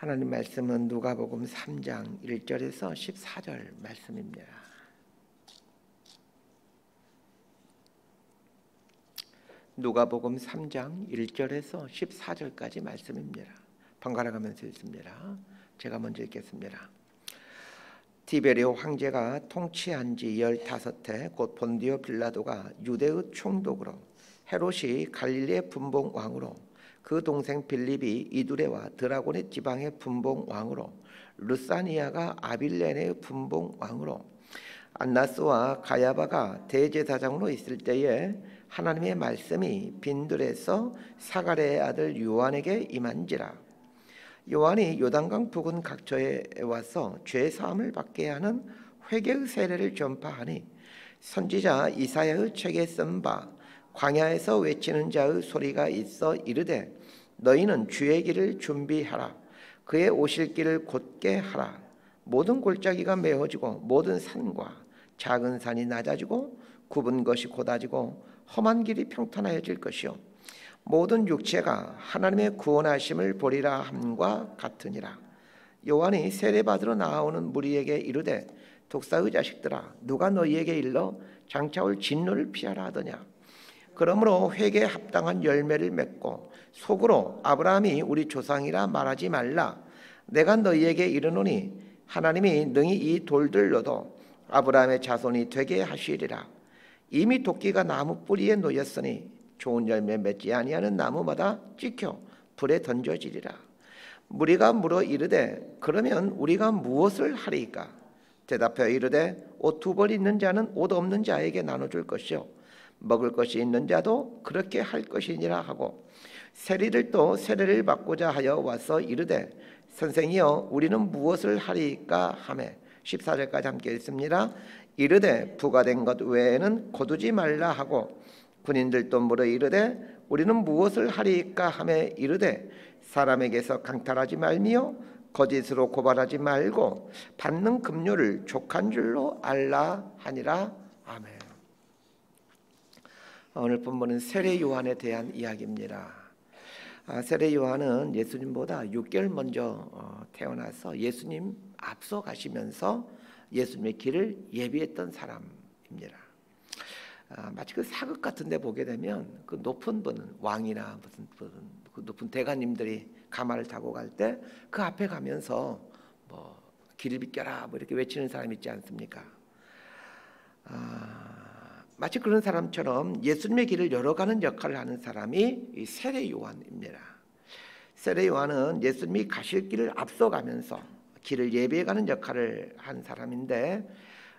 하나님 말씀은 누가복음 3장 1절에서 14절 말씀입니다. 누가복음 3장 1절에서 14절까지 말씀입니다. 번갈아 가면서 읽습니다. 제가 먼저 읽겠습니다. 디베리오 황제가 통치한 지 15해 곧 본디오 빌라도가 유대의 총독으로 헤롯이 갈릴리의 분봉 왕으로 그 동생 빌립이 이두레와 드라고니 지방의 분봉 왕으로 루사니아가 아빌레네의 분봉 왕으로 안나스와 가야바가 대제사장으로 있을 때에 하나님의 말씀이 빈들에서 사가랴의 아들 요한에게 임한지라. 요한이 요단강 부근 각처에 와서 죄 사함을 받게 하는 회개의 세례를 전파하니 선지자 이사야의 책에 쓴 바 광야에서 외치는 자의 소리가 있어 이르되 너희는 주의 길을 준비하라. 그의 오실 길을 곧게 하라. 모든 골짜기가 메어지고 모든 산과 작은 산이 낮아지고 굽은 것이 곧아지고 험한 길이 평탄하여질 것이요 모든 육체가 하나님의 구원하심을 보리라 함과 같으니라. 요한이 세례받으러 나아오는 무리에게 이르되 독사의 자식들아 누가 너희에게 일러 장차 올 진노를 피하라 하더냐. 그러므로 회개에 합당한 열매를 맺고 속으로 아브라함이 우리 조상이라 말하지 말라. 내가 너희에게 이르노니 하나님이 능히 이 돌들로도 아브라함의 자손이 되게 하시리라. 이미 도끼가 나무 뿌리에 놓였으니 좋은 열매 맺지 아니하는 나무마다 찍혀 불에 던져지리라. 무리가 물어 이르되 그러면 우리가 무엇을 하리이까? 대답하여 이르되 옷 2벌 있는 자는 옷 없는 자에게 나눠줄 것이요 먹을 것이 있는 자도 그렇게 할 것이니라 하고 세리들도 세례를 받고자 하여 와서 이르되 선생이여 우리는 무엇을 하리이까 하매 14절까지 함께 읽습니다. 이르되 부과된 것 외에는 거두지 말라 하고 군인들도 물어 이르되 우리는 무엇을 하리이까 하매 이르되 사람에게서 강탈하지 말며 거짓으로 고발하지 말고 받는 급료를 족한 줄로 알라 하니라. 아멘. 오늘 본문은 세례 요한에 대한 이야기입니다. 세례 요한은 예수님보다 6개월 먼저 태어나서 예수님 앞서 가시면서 예수님의 길을 예비했던 사람입니다. 마치 그 사극 같은 데 보게 되면 그 높은 분은 왕이나 무슨 그 높은 대가님들이 가마를 타고 갈 때 그 앞에 가면서 뭐 길을 비켜라 뭐 이렇게 외치는 사람 있지 않습니까? 마치 그런 사람처럼 예수님의 길을 열어가는 역할을 하는 사람이 이 세례 요한입니다. 세례 요한은 예수님이 가실 길을 앞서가면서 길을 예비해가는 역할을 한 사람인데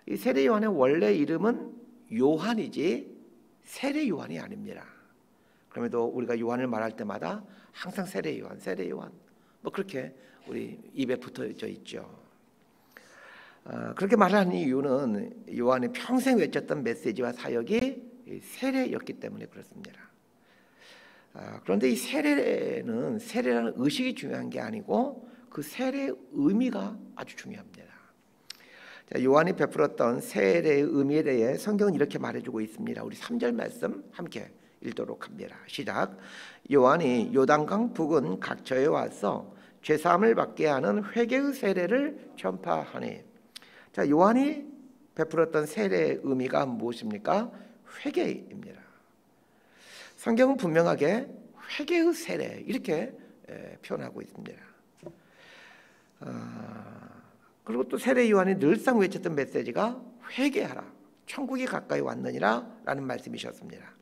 이 세례 요한의 원래 이름은 요한이지 세례 요한이 아닙니다. 그럼에도 우리가 요한을 말할 때마다 항상 세례 요한, 세례 요한 뭐 그렇게 우리 입에 붙어져 있죠. 그렇게 말하는 이유는 요한이 평생 외쳤던 메시지와 사역이 세례였기 때문에 그렇습니다. 그런데 이 세례라는 의식이 중요한 게 아니고 그 세례의 의미가 아주 중요합니다. 요한이 베풀었던 세례의 의미에 대해 성경은 이렇게 말해주고 있습니다. 우리 3절 말씀 함께 읽도록 합니다. 시작. 요한이 요단강 부근 각처에 와서 죄사함을 받게 하는 회개의 세례를 전파하니. 자, 요한이 베풀었던 세례의 의미가 무엇입니까? 회개입니다. 성경은 분명하게 회개의 세례 이렇게 표현하고 있습니다. 그리고 또 세례 요한이 늘상 외쳤던 메시지가 회개하라, 천국이 가까이 왔느니라 라는 말씀이셨습니다.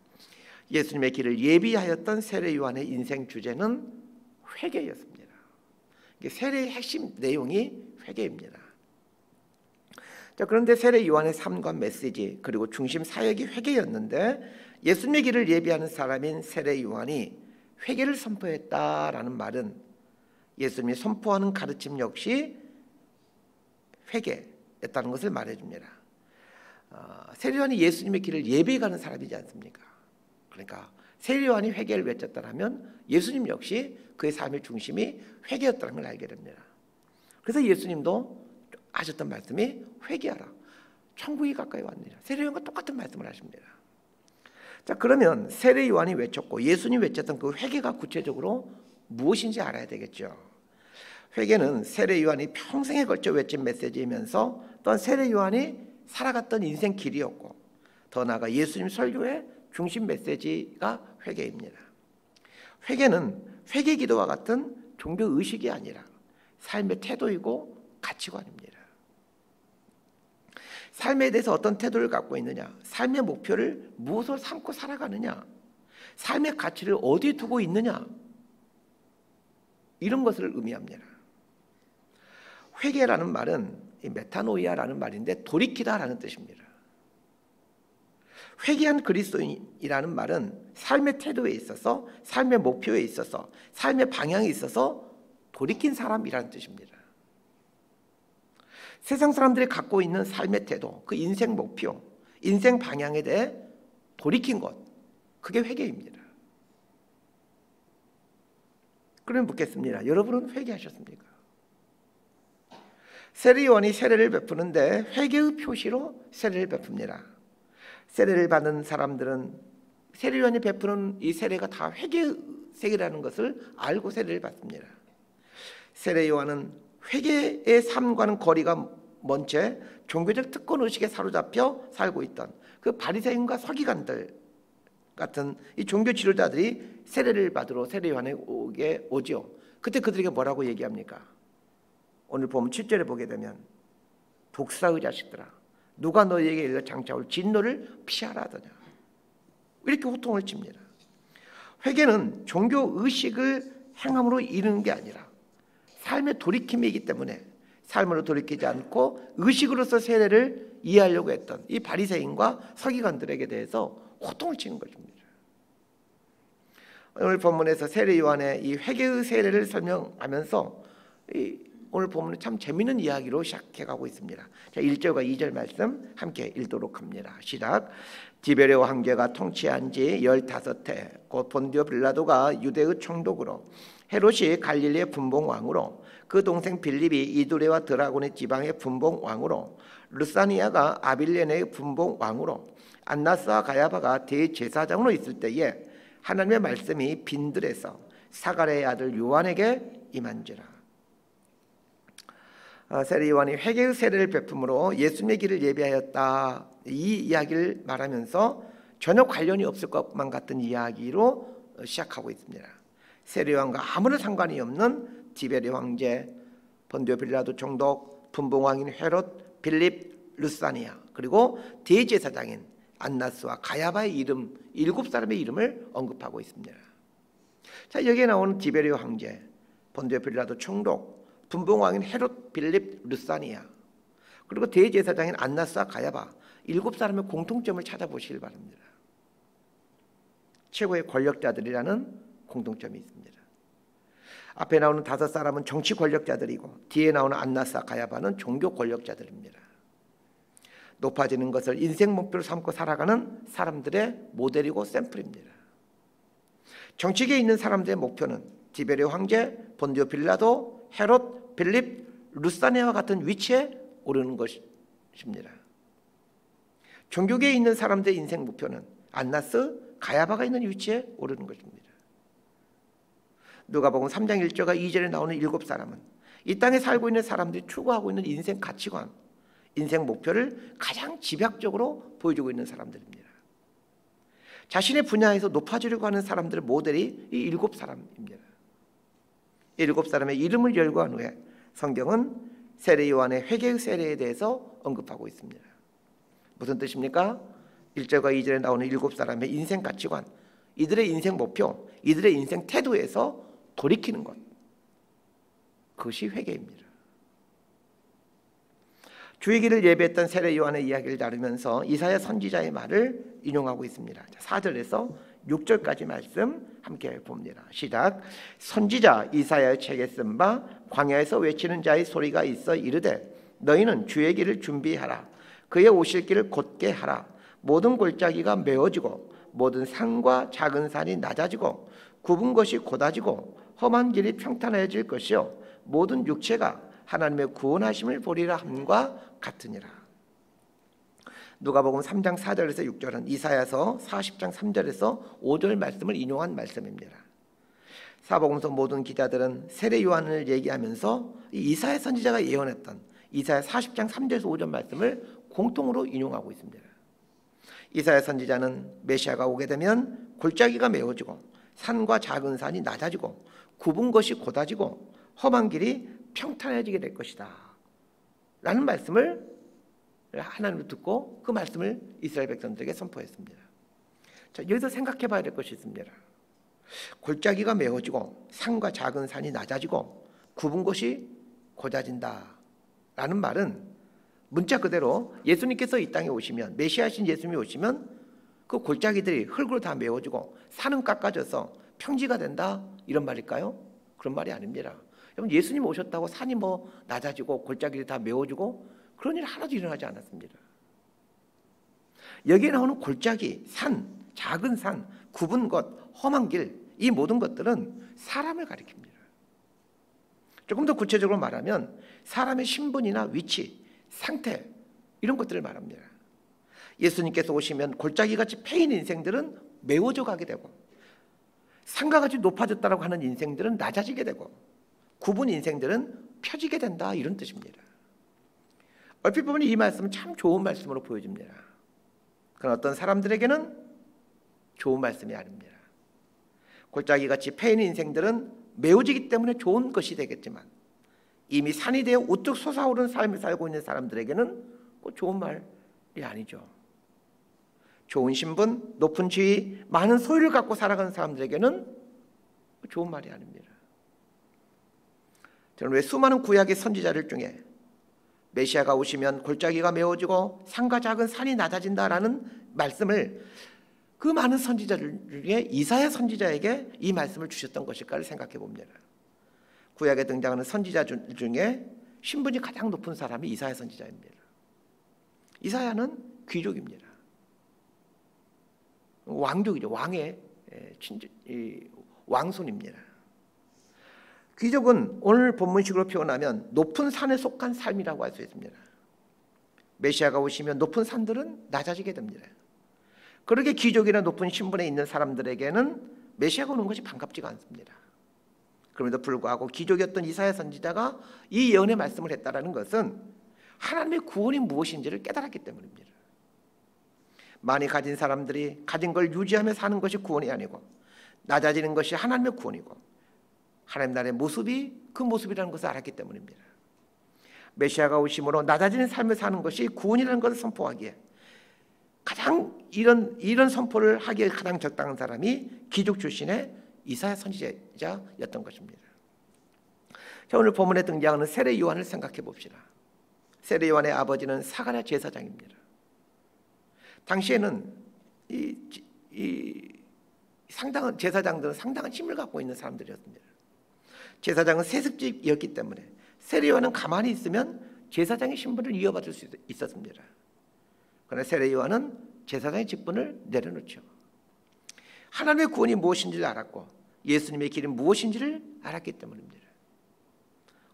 예수님의 길을 예비하였던 세례 요한의 인생 주제는 회개였습니다. 세례의 핵심 내용이 회개입니다. 자, 그런데 세례 요한의 삶과 메시지 그리고 중심 사역이 회개였는데 예수님의 길을 예비하는 사람인 세례 요한이 회개를 선포했다라는 말은 예수님이 선포하는 가르침 역시 회개였다는 것을 말해줍니다. 세례 요한이 예수님의 길을 예비해가는 사람이지 않습니까? 그러니까 세례 요한이 회개를 외쳤다면 예수님 역시 그의 삶의 중심이 회개였다는 걸 알게 됩니다. 그래서 예수님도 하셨던 말씀이 회개하라, 천국이 가까이 왔느니라. 세례 요한과 똑같은 말씀을 하십니다. 자, 그러면 세례 요한이 외쳤고 예수님이 외쳤던 그 회개가 구체적으로 무엇인지 알아야 되겠죠. 회개는 세례 요한이 평생에 걸쳐 외친 메시지이면서 또한 세례 요한이 살아갔던 인생 길이었고, 더 나아가 예수님 설교의 중심 메시지가 회개입니다. 회개는 회개 기도와 같은 종교 의식이 아니라 삶의 태도이고 가치관입니다. 삶에 대해서 어떤 태도를 갖고 있느냐, 삶의 목표를 무엇을 삼고 살아가느냐, 삶의 가치를 어디에 두고 있느냐, 이런 것을 의미합니다. 회개라는 말은 메타노이아라는 말인데 돌이키다라는 뜻입니다. 회개한 그리스도인이라는 말은 삶의 태도에 있어서, 삶의 목표에 있어서, 삶의 방향에 있어서 돌이킨 사람이라는 뜻입니다. 세상 사람들이 갖고 있는 삶의 태도, 그 인생 목표, 인생 방향에 대해 돌이킨 것, 그게 회개입니다. 그럼 묻겠습니다. 여러분은 회개하셨습니까? 세례 요한이 세례를 베푸는데 회개의 표시로 세례를 베풉니다. 세례를 받는 사람들은 세례 요한이 베푸는 이 세례가 다 회개의 세례라는 것을 알고 세례를 받습니다. 세례 요한은 회개의 삶과는 거리가 먼 채 종교적 특권 의식에 사로잡혀 살고 있던 그 바리새인과 서기관들 같은 이 종교 지도자들이 세례를 받으러 세례 요한에게 오죠. 그때 그들에게 뭐라고 얘기합니까? 오늘 보면 7절에 보게 되면 독사의 자식들아, 누가 너희에게 일러 장차올 진노를 피하라 하더냐, 이렇게 호통을 칩니다. 회개는 종교 의식을 행함으로 이루는 게 아니라 삶의 돌이킴이기 때문에 삶으로 돌이키지 않고 의식으로서 세례를 이해하려고 했던 이 바리새인과 서기관들에게 대해서 호통을 치는 것입니다. 오늘 본문에서 세례 요한의 이 회개의 세례를 설명하면서 오늘 본문은 참 재미있는 이야기로 시작해가고 있습니다. 자, 1절과 2절 말씀 함께 읽도록 합니다. 시작. 디베레오 황제가 통치한 지 15해 곧 본디오 빌라도가 유대의 총독으로, 헤롯이 갈릴리의 분봉왕으로, 그 동생 빌립이 이두레와 드라곤의 지방의 분봉왕으로, 루사니아가 아빌레네의 분봉왕으로, 안나스와 가야바가 대제사장으로 있을 때에 하나님의 말씀이 빈들에서 사가랴의 아들 요한에게 임한지라. 세례 요한이 회개의 세례를 베품으로 예수님의 길을 예비하였다, 이 이야기를 말하면서 전혀 관련이 없을 것만 같은 이야기로 시작하고 있습니다. 세례 요한과 아무런 상관이 없는 디베레 황제, 본디오 빌라도 총독, 분봉왕인 헤롯, 빌립, 루사니아, 그리고 대제사장인 안나스와 가야바의 이름, 7사람의 이름을 언급하고 있습니다. 자, 여기에 나오는 디베레 황제, 본디오 빌라도 총독, 분봉왕인 헤롯, 빌립, 루사니아, 그리고 대제사장인 안나스와 가야바, 7사람의 공통점을 찾아보시길 바랍니다. 최고의 권력자들이라는 공통점이 있습니다. 앞에 나오는 5사람은 정치 권력자들이고 뒤에 나오는 안나스와 가야바는 종교 권력자들입니다. 높아지는 것을 인생 목표로 삼고 살아가는 사람들의 모델이고 샘플입니다. 정치계에 있는 사람들의 목표는 디베레 황제, 본디오 빌라도, 헤롯, 빌립, 루사니아와 같은 위치에 오르는 것입니다. 종교계에 있는 사람들의 인생 목표는 안나스, 가야바가 있는 위치에 오르는 것입니다. 누가복음 3장 1절과 2절에 나오는 7사람은 이 땅에 살고 있는 사람들이 추구하고 있는 인생 가치관, 인생 목표를 가장 집약적으로 보여주고 있는 사람들입니다. 자신의 분야에서 높아지려고 하는 사람들의 모델이 이 7사람입니다. 7사람의 이름을 열거한 후에 성경은 세례 요한의 회개의 세례에 대해서 언급하고 있습니다. 무슨 뜻입니까? 1절과 2절에 나오는 7사람의 인생 가치관, 이들의 인생 목표, 이들의 인생 태도에서 돌이키는 것, 그것이 회개입니다. 주의기를 예배했던 세례 요한의 이야기를 다루면서 이사야 선지자의 말을 인용하고 있습니다. 4절에서 6절까지 말씀 함께 봅니다. 시작. 선지자 이사야의 책에 쓴 바 광야에서 외치는 자의 소리가 있어 이르되 너희는 주의 길을 준비하라. 그의 오실 길을 곧게 하라. 모든 골짜기가 메어지고 모든 산과 작은 산이 낮아지고 굽은 것이 곧아지고 험한 길이 평탄해질 것이요 모든 육체가 하나님의 구원하심을 보리라 함과 같으니라. 누가복음 3장 4절에서 6절은 이사야서 40장 3절에서 5절 말씀을 인용한 말씀입니다. 사복음서 모든 기자들은 세례 요한을 얘기하면서 이사야 선지자가 예언했던 이사야 40장 3절에서 5절 말씀을 공통으로 인용하고 있습니다. 이사야 선지자는 메시아가 오게 되면 골짜기가 메워지고 산과 작은 산이 낮아지고 굽은 것이 곧아지고 험한 길이 평탄해지게 될 것이다 라는 말씀을 하나님을 듣고 그 말씀을 이스라엘 백성들에게 선포했습니다. 자, 여기서 생각해 봐야 될 것이 있습니다. 골짜기가 메워지고 산과 작은 산이 낮아지고 굽은 것이 곧아진다 라는 말은 문자 그대로 예수님께서 이 땅에 오시면, 메시아신 예수님이 오시면 그 골짜기들이 흙으로 다 메워지고 산은 깎아져서 평지가 된다 이런 말일까요? 그런 말이 아닙니다. 여러분, 예수님 오셨다고 산이 낮아지고 골짜기들이 다 메워지고 그런 일 하나도 일어나지 않았습니다. 여기에 나오는 골짜기, 산, 작은 산, 굽은 것, 험한 길, 이 모든 것들은 사람을 가리킵니다. 조금 더 구체적으로 말하면 사람의 신분이나 위치, 상태 이런 것들을 말합니다. 예수님께서 오시면 골짜기같이 패인 인생들은 메워져 가게 되고 산과 같이 높아졌다고 하는 인생들은 낮아지게 되고 굽은 인생들은 펴지게 된다 이런 뜻입니다. 얼핏 보면 이 말씀은 참 좋은 말씀으로 보여집니다. 그러나 어떤 사람들에게는 좋은 말씀이 아닙니다. 골짜기같이 패인 인생들은 메워지기 때문에 좋은 것이 되겠지만 이미 산이 되어 우뚝 솟아오른 삶을 살고 있는 사람들에게는 꼭 좋은 말이 아니죠. 좋은 신분, 높은 지위, 많은 소유를 갖고 살아가는 사람들에게는 좋은 말이 아닙니다. 저는 왜 수많은 구약의 선지자들 중에 메시아가 오시면 골짜기가 메워지고 산과 작은 산이 낮아진다라는 말씀을 그 많은 선지자들 중에 이사야 선지자에게 이 말씀을 주셨던 것일까를 생각해 봅니다. 구약에 등장하는 선지자 중에 신분이 가장 높은 사람이 이사야 선지자입니다. 이사야는 귀족입니다. 왕족이죠. 왕의 왕손입니다. 귀족은 오늘 본문식으로 표현하면 높은 산에 속한 삶이라고 할 수 있습니다. 메시아가 오시면 높은 산들은 낮아지게 됩니다. 그렇게 귀족이나 높은 신분에 있는 사람들에게는 메시아가 오는 것이 반갑지가 않습니다. 그럼에도 불구하고 귀족이었던 이사야 선지자가 이 예언의 말씀을 했다는 것은 하나님의 구원이 무엇인지를 깨달았기 때문입니다. 많이 가진 사람들이 가진 걸 유지하며 사는 것이 구원이 아니고 낮아지는 것이 하나님의 구원이고 하나님 나라의 모습이 그 모습이라는 것을 알았기 때문입니다. 메시아가 오심으로 낮아지는 삶을 사는 것이 구원이라는 것을 선포하기에 가장 이런 선포를 하기에 가장 적당한 사람이 귀족 출신의 이사야 선지자였던 것입니다. 자, 오늘 본문에 등장하는 세례 요한을 생각해 봅시다. 세례 요한의 아버지는 사가랴 제사장입니다. 당시에는 상당한 제사장들은 상당한 힘을 갖고 있는 사람들이었습니다. 제사장은 세습직이었기 때문에 세례 요한은 가만히 있으면 제사장의 신분을 이어받을 수 있었습니다. 그러나 세례 요한은 제사장의 직분을 내려놓죠. 하나님의 구원이 무엇인지를 알았고 예수님의 길이 무엇인지를 알았기 때문입니다.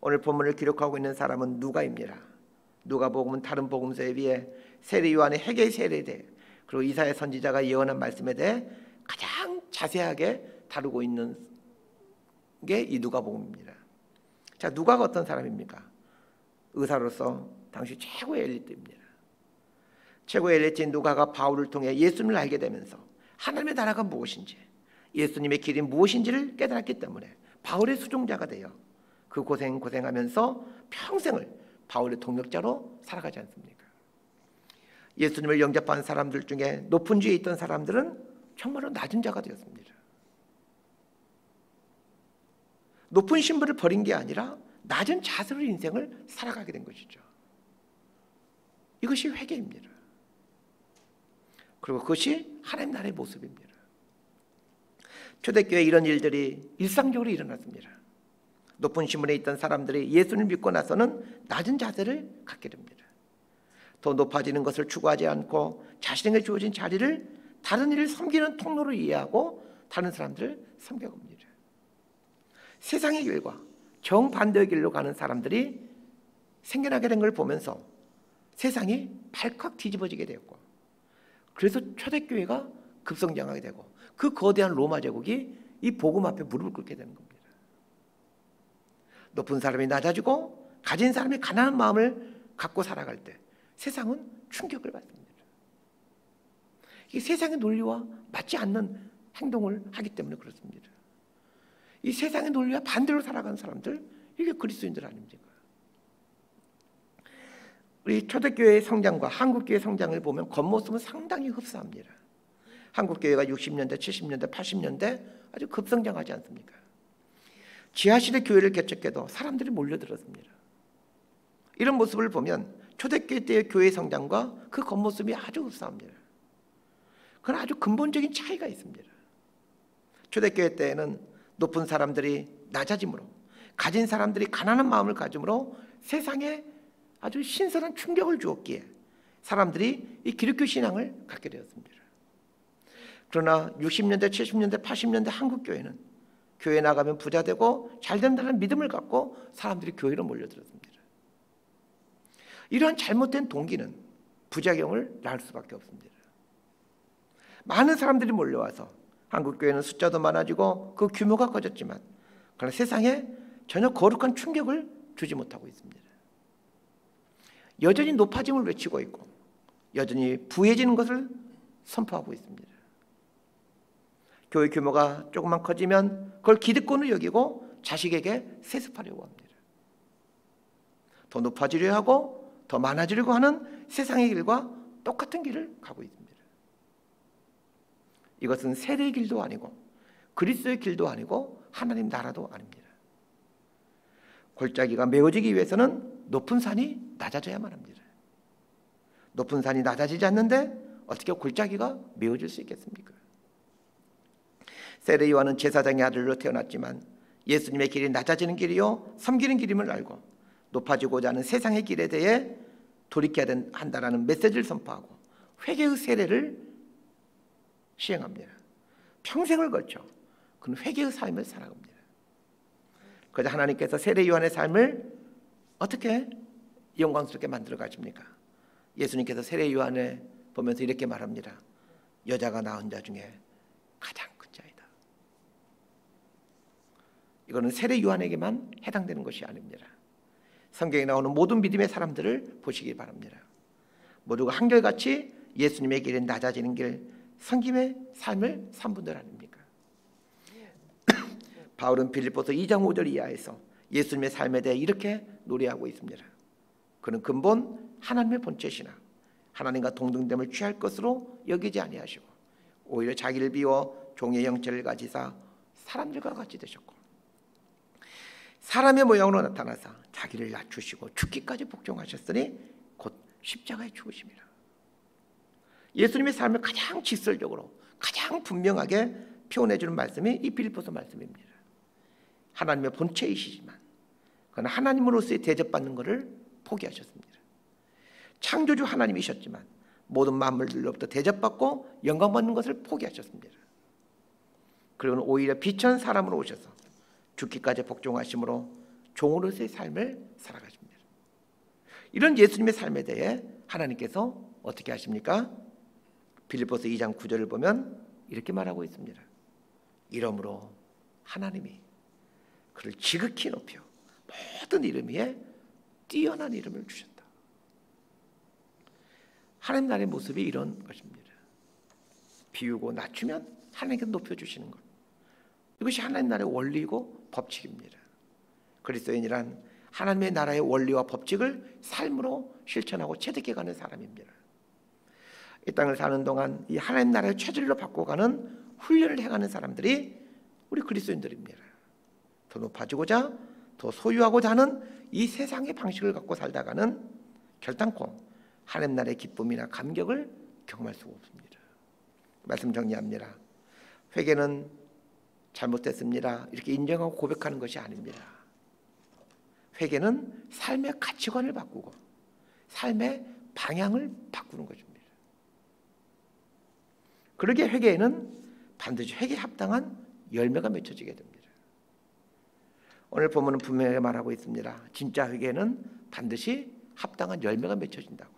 오늘 본문을 기록하고 있는 사람은 누가입니다. 누가복음은 다른 복음서에 비해 세례 요한의 회개 세례에 대해 그리고 이사야 선지자가 예언한 말씀에 대해 가장 자세하게 다루고 있는 게 이 누가복음입니다. 자, 누가가 어떤 사람입니까? 의사로서 당시 최고의 엘리트입니다. 최고의 엘리트인 누가가 바울을 통해 예수님을 알게 되면서 하나님의 나라가 무엇인지 예수님의 길이 무엇인지를 깨달았기 때문에 바울의 수종자가 되어 그 고생하면서 평생을 바울의 동역자로 살아가지 않습니까? 예수님을 영접한 사람들 중에 높은 지위에 있던 사람들은 정말로 낮은 자가 되었습니다. 높은 신분을 버린 게 아니라 낮은 자세로 인생을 살아가게 된 것이죠. 이것이 회개입니다. 그리고 그것이 하나님 나라의 모습입니다. 초대교회 이런 일들이 일상적으로 일어났습니다. 높은 신분에 있던 사람들이 예수를 믿고 나서는 낮은 자세를 갖게 됩니다. 더 높아지는 것을 추구하지 않고 자신에게 주어진 자리를 다른 일을 섬기는 통로로 이해하고 다른 사람들을 섬겨갑니다. 세상의 길과 정반대의 길로 가는 사람들이 생겨나게 된 걸 보면서 세상이 발칵 뒤집어지게 되었고 그래서 초대교회가 급성장하게 되고 그 거대한 로마 제국이 이 복음 앞에 무릎을 꿇게 되는 겁니다. 높은 사람이 낮아지고 가진 사람이 가난한 마음을 갖고 살아갈 때 세상은 충격을 받습니다. 이 세상의 논리와 맞지 않는 행동을 하기 때문에 그렇습니다. 이 세상의 논리와 반대로 살아가는 사람들, 이게 그리스도인들 아닙니까? 우리 초대교회의 성장과 한국교회의 성장을 보면 겉모습은 상당히 흡사합니다. 한국교회가 60년대, 70년대, 80년대 아주 급성장하지 않습니까? 지하실에 교회를 개척해도 사람들이 몰려들었습니다. 이런 모습을 보면 초대교회 때의 교회 성장과 그 겉모습이 아주 흡사합니다. 그러나 아주 근본적인 차이가 있습니다. 초대교회 때에는 높은 사람들이 낮아짐으로, 가진 사람들이 가난한 마음을 가짐으로 세상에 아주 신선한 충격을 주었기에 사람들이 이 기독교 신앙을 갖게 되었습니다. 그러나 60년대, 70년대, 80년대 한국교회는 교회 나가면 부자 되고 잘 된다는 믿음을 갖고 사람들이 교회로 몰려들었습니다. 이러한 잘못된 동기는 부작용을 낳을 수밖에 없습니다. 많은 사람들이 몰려와서 한국교회는 숫자도 많아지고 그 규모가 커졌지만 그러나 세상에 전혀 거룩한 충격을 주지 못하고 있습니다. 여전히 높아짐을 외치고 있고 여전히 부해지는 것을 선포하고 있습니다. 교회 규모가 조금만 커지면 그걸 기득권을 여기고 자식에게 세습하려고 합니다. 더 높아지려 하고 더 많아지려고 하는 세상의 길과 똑같은 길을 가고 있습니다. 이것은 세례의 길도 아니고 그리스도의 길도 아니고 하나님 나라도 아닙니다. 골짜기가 메워지기 위해서는 높은 산이 낮아져야만 합니다. 높은 산이 낮아지지 않는데 어떻게 골짜기가 메워질 수 있겠습니까? 세례 요한은 제사장의 아들로 태어났지만 예수님의 길이 낮아지는 길이요 섬기는 길임을 알고 높아지고자 하는 세상의 길에 대해 돌이켜야 한다라는 메시지를 선포하고 회개의 세례를 시행합니다. 평생을 걸쳐 그는 회개의 삶을 살아갑니다. 그래서 하나님께서 세례 요한의 삶을 어떻게 영광스럽게 만들어 가십니까? 예수님께서 세례 요한을 보면서 이렇게 말합니다. 여자가 낳은 자 중에 가장 큰 자이다. 이거는 세례 요한에게만 해당되는 것이 아닙니다. 성경에 나오는 모든 믿음의 사람들을 보시기 바랍니다. 모두가 한결같이 예수님의 길은 낮아지는 길, 섬김의 삶을 산 분들 아닙니까? 바울은 빌립보서 2장 5절 이하에서 예수님의 삶에 대해 이렇게 노래하고 있습니다. 그는 근본 하나님의 본체시나 하나님과 동등됨을 취할 것으로 여기지 아니하시고 오히려 자기를 비워 종의 형체를 가지사 사람들과 같이 되셨고 사람의 모양으로 나타나사 자기를 낮추시고 죽기까지 복종하셨으니 곧 십자가에 죽으심이라. 예수님의 삶을 가장 직설적으로 가장 분명하게 표현해주는 말씀이 이 빌립보서 말씀입니다. 하나님의 본체이시지만 그는 하나님으로서의 대접받는 것을 포기하셨습니다. 창조주 하나님이셨지만 모든 만물들로부터 대접받고 영광받는 것을 포기하셨습니다. 그리고는 오히려 비천 사람으로 오셔서 죽기까지 복종하심으로 종으로서의 삶을 살아가십니다. 이런 예수님의 삶에 대해 하나님께서 어떻게 하십니까? 빌립보서 2장 9절을 보면 이렇게 말하고 있습니다. 이러므로 하나님이 그를 지극히 높여 모든 이름 위에 뛰어난 이름을 주셨다. 하나님 나라의 모습이 이런 것입니다. 비우고 낮추면 하나님께서 높여주시는 것. 이것이 하나님 나라의 원리이고 법칙입니다. 그리스도인이란 하나님의 나라의 원리와 법칙을 삶으로 실천하고 체득해가는 사람입니다. 이 땅을 사는 동안 이 하나님 나라의 체질로 바꿔가는 훈련을 해가는 사람들이 우리 그리스도인들입니다. 더 높아지고자 더 소유하고자 하는 이 세상의 방식을 갖고 살다가는 결단코 하나님 나라의 기쁨이나 감격을 경험할 수가 없습니다. 말씀 정리합니다. 회개는 잘못됐습니다 이렇게 인정하고 고백하는 것이 아닙니다. 회개는 삶의 가치관을 바꾸고 삶의 방향을 바꾸는 것입니다. 그러기에 회개에는 반드시 회개에 합당한 열매가 맺혀지게 됩니다. 오늘 본문은 분명하게 말하고 있습니다. 진짜 회개는 반드시 합당한 열매가 맺혀진다고.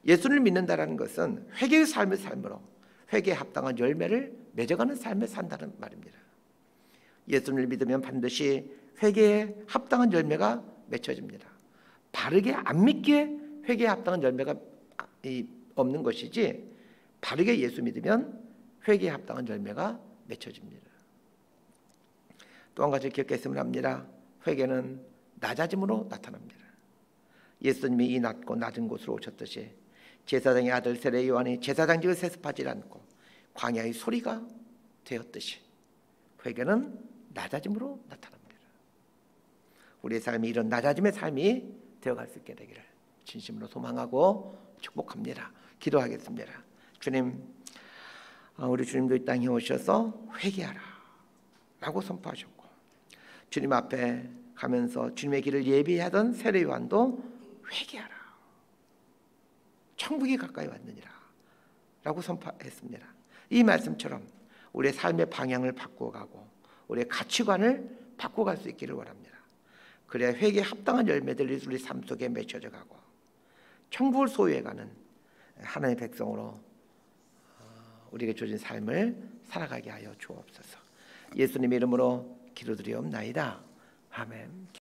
예수를 믿는다는 것은 회개의 삶을 삶으로 회개에 합당한 열매를 맺어가는 삶을 산다는 말입니다. 예수님을 믿으면 반드시 회개에 합당한 열매가 맺혀집니다. 바르게 안 믿기에 회개에 합당한 열매가 없는 것이지, 바르게 예수 믿으면 회개에 합당한 열매가 맺혀집니다. 또 한 가지 기억했으면 합니다. 회개는 낮아짐으로 나타납니다. 예수님이 이 낮고 낮은 곳으로 오셨듯이 제사장의 아들 세례 요한이 제사장직을 세습하지 않고 광야의 소리가 되었듯이 회개는 낮아짐으로 나타납니다. 우리의 삶이 이런 낮아짐의 삶이 되어갈 수 있게 되기를 진심으로 소망하고 축복합니다. 기도하겠습니다. 주님, 우리 주님도 이 땅에 오셔서 회개하라 라고 선포하셨고, 주님 앞에 가면서 주님의 길을 예비하던 세례 요한도 회개하라, 천국이 가까이 왔느니라 라고 선포했습니다. 이 말씀처럼 우리의 삶의 방향을 바꿔가고 우리의 가치관을 바꿔갈 수 있기를 원합니다. 그래야 회개에 합당한 열매들이 우리 삶 속에 맺혀져 가고 천국을 소유해가는 하나님의 백성으로 우리에게 주어진 삶을 살아가게 하여 주옵소서. 예수님의 이름으로 기도드리옵나이다. 아멘.